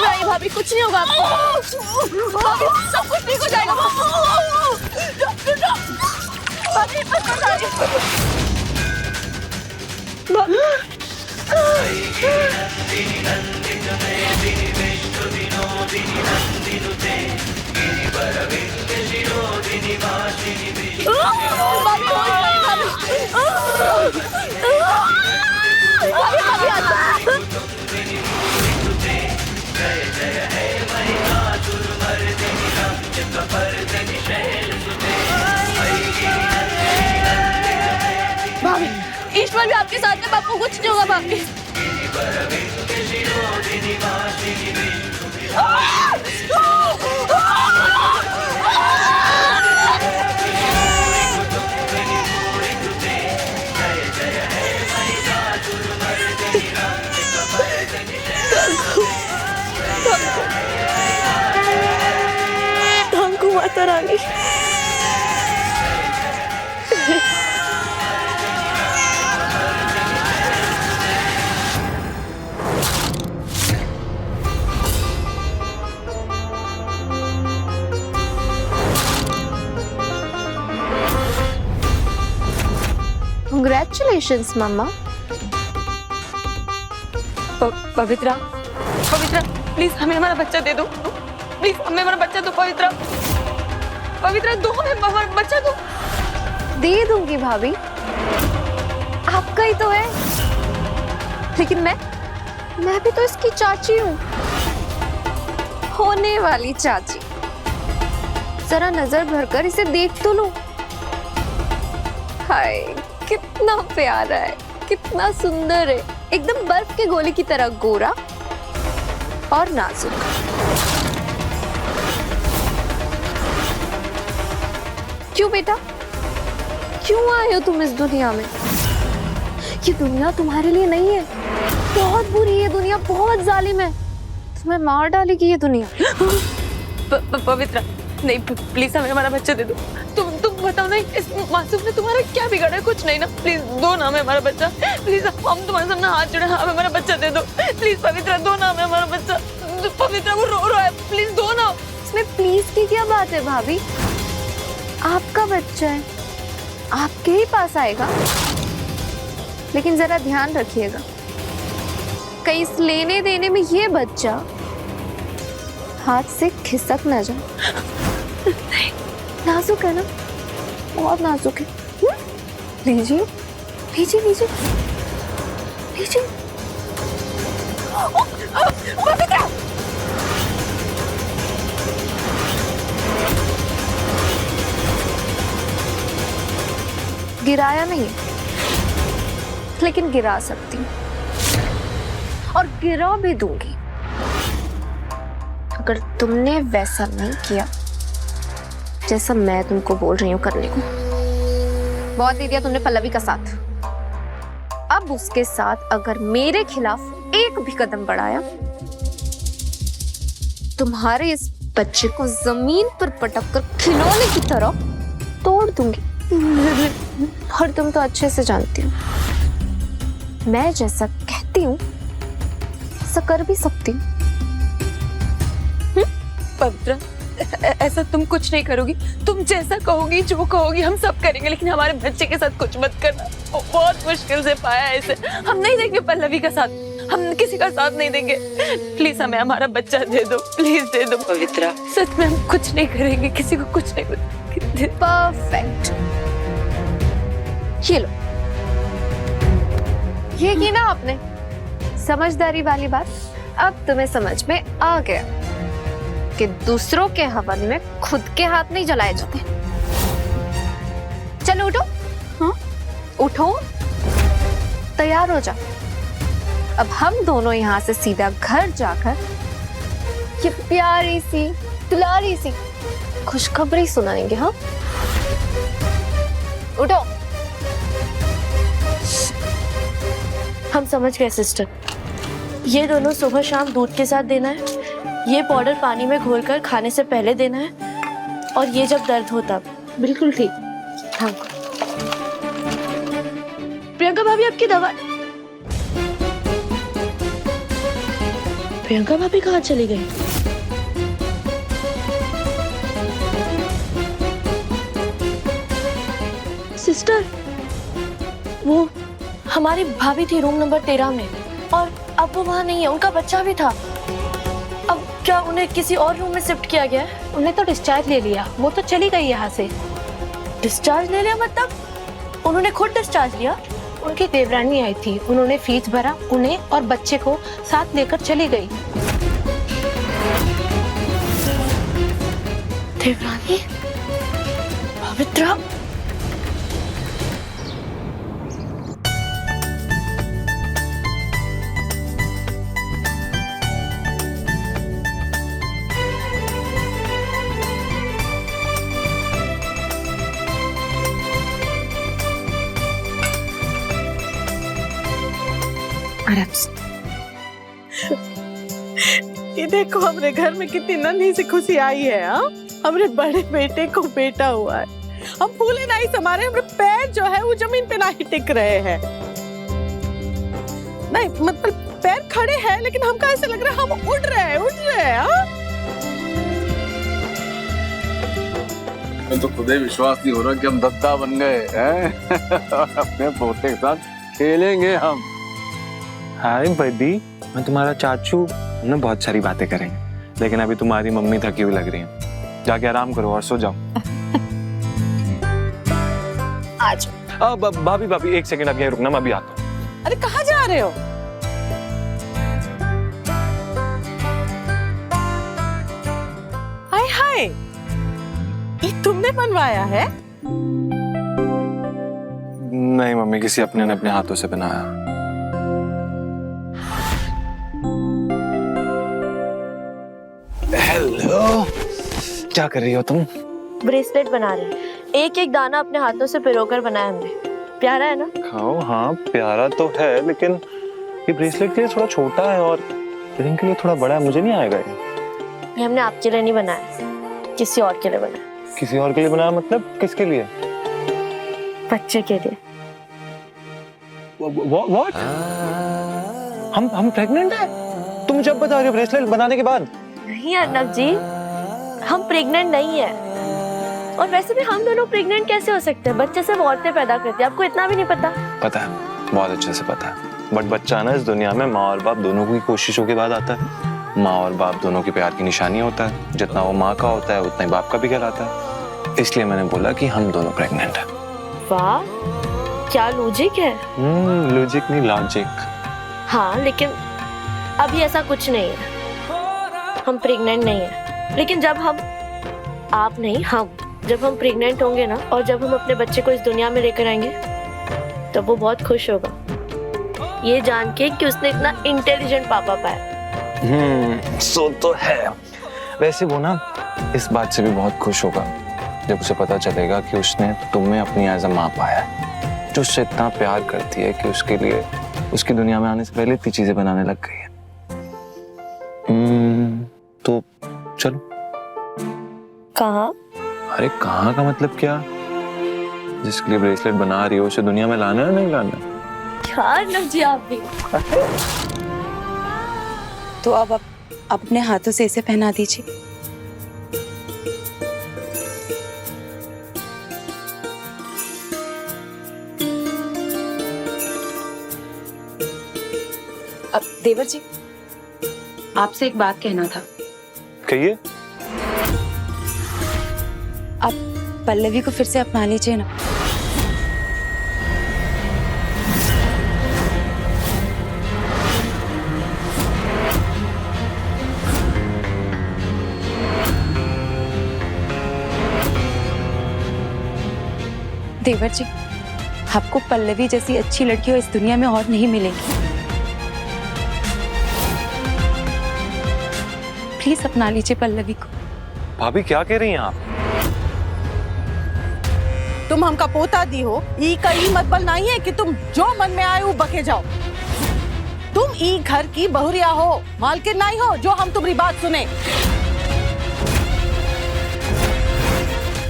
घबराइए भाभी, कुछ नहीं होगा आपको। भाभी सब कुछ ठीक हो जाएगा। भाभी बस भाभी, ईश्वर भी आपके साथ है, आपको कुछ नहीं होगा भाभी। Thank you Mata Rani. Congratulations, Mama. Pavitra, Pavitra please हमें हमारा बच्चा दे दो, प्लीज हमें हमारा बच्चा दो। पवित्रा, पवित्रा दो हमें हमारा बच्चा दो। दे दूंगी भाभी, आपका ही तो है। लेकिन मैं भी तो इसकी चाची हूँ, होने वाली चाची। जरा नजर भरकर इसे देख तो लो। हाय, कितना प्यारा है, कितना सुंदर है, एकदम बर्फ के गोले की तरह गोरा और नाजुक। क्यों बेटा, क्यों आए हो तुम इस दुनिया में? ये दुनिया तुम्हारे लिए नहीं है, बहुत बुरी है दुनिया, बहुत जालिम है, तुम्हें मार डालेगी ये दुनिया। पवित्रा नहीं, प्लीज हमें हमारा बच्चा दे दो। तुम बताओ ना, इस मासूम ने तुम्हारा क्या बिगाड़ा है? कुछ नहीं ना, प्लीज दो ना हमें हमारा बच्चा। प्लीज हम तुम्हारे सामने हाथ जोड़े, हमें हमारा बच्चा दे दो प्लीज। पवित्रा दो ना हमें हमारा बच्चा। पवित्रा वो रो रहा है, प्लीज दो ना। इसमें प्लीज की क्या बात है भाभी? आपका बच्चा है, आपके ही पास आएगा। लेकिन जरा ध्यान रखिएगा, कहीं इस लेने देने में ये बच्चा हाथ से खिसक ना जाए। नाजुक है ना, बहुत नाजुक है। लीजिए लीजिए लीजिए लीजिए। पवित्रा गिराया नहीं है, लेकिन गिरा सकती हूँ, और गिरा भी दूंगी अगर तुमने वैसा नहीं किया जैसा मैं तुमको बोल रही हूँ करने को। बहुत दे दिया तुमने पल्लवी का साथ, अब उसके साथ अगर मेरे खिलाफ एक भी कदम बढ़ाया, तुम्हारे इस बच्चे को जमीन पर पटक कर खिलौने की तरह तोड़ दूंगी। और तुम तो अच्छे से जानती हो, मैं जैसा कहती हूँ ऐसा कर भी सकती हूँ। पवित्रा ऐसा तुम कुछ नहीं करोगी, तुम जैसा कहोगी, जो कहोगी हम सब करेंगे, लेकिन हमारे बच्चे के साथ कुछ मत करना। बहुत मुश्किल से पाया है इसे, हम नहीं देंगे पल्लवी का साथ, हम किसी का साथ नहीं देंगे। प्लीज हमें हमारा बच्चा दे दो, प्लीज दे दो। पवित्रा सच में हम कुछ नहीं करेंगे, किसी को कुछ नहीं करेंगे। परफेक्ट, ये लो, ये की ना आपने समझदारी वाली बात। अब तुम्हें समझ में आ गया कि दूसरों के हवन में खुद के हाथ नहीं जलाए जाते। चलो उठो। हाँ उठो, तैयार हो जाओ। अब हम दोनों यहाँ से सीधा घर जाकर ये प्यारी सी दुलारी सी खुशखबरी सुनाएंगे। हाँ उठो। हम समझ गए सिस्टर, ये दोनों सुबह शाम दूध के साथ देना है, ये पाउडर पानी में घोलकर खाने से पहले देना है, और ये जब दर्द हो तब। बिल्कुल ठीक। हाँ प्रियंका भाभी, आपकी दवा। प्रियंका भाभी कहाँ चली गई? सिस्टर, वो हमारी भाभी थी रूम नंबर 13 में और अब वो वहाँ नहीं है। उनका बच्चा भी था। अब क्या उन्हें किसी और रूम में शिफ्ट किया गया है? उन्हें तो डिस्चार्ज ले लिया, वो तो चली गई यहाँ से। डिस्चार्ज ले लिया मतलब उन्होंने खुद डिस्चार्ज लिया? उनकी देवरानी आई थी, उन्होंने फीस भरा, उन्हें और बच्चे को साथ लेकर चली गई। देवरानी, पवित्रा, ये देखो हमरे घर में कितनी नन्ही सी खुशी आई है। हाँ, हमरे बड़े बेटे को बेटा हुआ है। हम फूले नहीं समारे, हमरे पैर जो है वो जमीन पे नहीं टिक रहे हैं। नहीं मतलब पैर खड़े हैं, लेकिन हमको ऐसा लग रहा है हम उड़ रहे हैं। हाँ? तो खुद ही विश्वास नहीं हो रहा कि हम दत्ता बन गए हैं। अपने पोते के साथ खेलेंगे हम। हाय बडी, मैं तुम्हारा चाचू। हमने बहुत सारी बातें करेंगे, लेकिन अभी तुम्हारी मम्मी थकी हुई लग रही है। जाके आराम करो और सो जाओ। आज भाभी भाभी एक सेकंड, अब यहीं रुकना, मैं अभी आता हूँ। अरे कहाँ जा रहे हो? हाय हाय, ये तुमने बनवाया है? नहीं मम्मी, किसी अपने ने अपने हाथों से बनाया। हेलो, क्या कर रही हो तुम? ब्रेसलेट बना रहे हैं। एक एक दाना अपने हाथों से पिरोकर बनाया हमने। प्यारा है ना? खाओ। हाँ प्यारा तो है, लेकिन ये ब्रेसलेट के लिए थोड़ा छोटा है और रिंग के लिए थोड़ा बड़ा है। मुझे नहीं आएगा ये हमने आपके लिए नहीं बनाया, किसी और के लिए बनाया। किसी और के लिए बनाया मतलब किसके लिए? बच्चे के लिए। What? हम प्रेग्नेंट हैं? तुम जब बता रहे हो ब्रेसलेट बनाने के बाद? नहीं अर्नब जी, हम प्रेग्नेंट नहीं है। और वैसे भी हम दोनों प्रेग्नेंट कैसे हो सकते हैं? बच्चे सिर्फ औरतें पैदा करती हैं, आपको इतना भी नहीं पता? पता है, बहुत अच्छे से पता है। बट बच्चा ना इस दुनिया में माँ और बाप दोनों की कोशिशों के बाद आता है। माँ और बाप दोनों की प्यार की निशानी होता है। जितना वो माँ का होता है उतना ही बाप का भी कहलाता है। इसलिए मैंने बोला कि हम दोनों प्रेग्नेंट हैं। वाह, क्या लॉजिक है। लॉजिक नहीं, लॉजिक। हाँ, लेकिन अभी ऐसा कुछ नहीं है। हम प्रेग्नेंट नहीं है, लेकिन जब हम, आप नहीं हम, जब हम प्रेग्नेंट होंगे ना, और जब हम अपने बच्चे को इस दुनिया में लेकर आएंगे, तब वो बहुत खुश होगा ये जान के कि उसने इतना इंटेलिजेंट पापा पाया। सो तो है। वैसे वो ना इस बात से भी बहुत खुश होगा जब उसे पता चलेगा कि उसने तुम्हें अपनी एज अ माँ पाया, जो उससे इतना प्यार करती है कि उसके लिए उसकी दुनिया में आने से पहले इतनी चीजें बनाने लग गई है। तो चलो। कहाँ? अरे कहाँ का मतलब क्या? जिसके लिए ब्रेसलेट बना रही हो उसे दुनिया में लाना है, नहीं लाना? क्या अर्नब जी आप भी। तो अब आप अपने हाथों से इसे पहना दीजिए। अब देवर जी, आपसे एक बात कहना था। कहिए। आप पल्लवी को फिर से अपना लीजिए ना। देवर जी, आपको पल्लवी जैसी अच्छी लड़की इस दुनिया में और नहीं मिलेगी। प्लीज अपना लीजिए पल्लवी को। भाभी क्या कह रही हैं आप? तुम हमका पोता दी हो, ई का ई मतलब नहीं है कि तुम जो मन में आए वो बके जाओ। तुम ई घर की बहुरिया हो, मालकिन नहीं हो जो हम तुम्हारी बात सुने।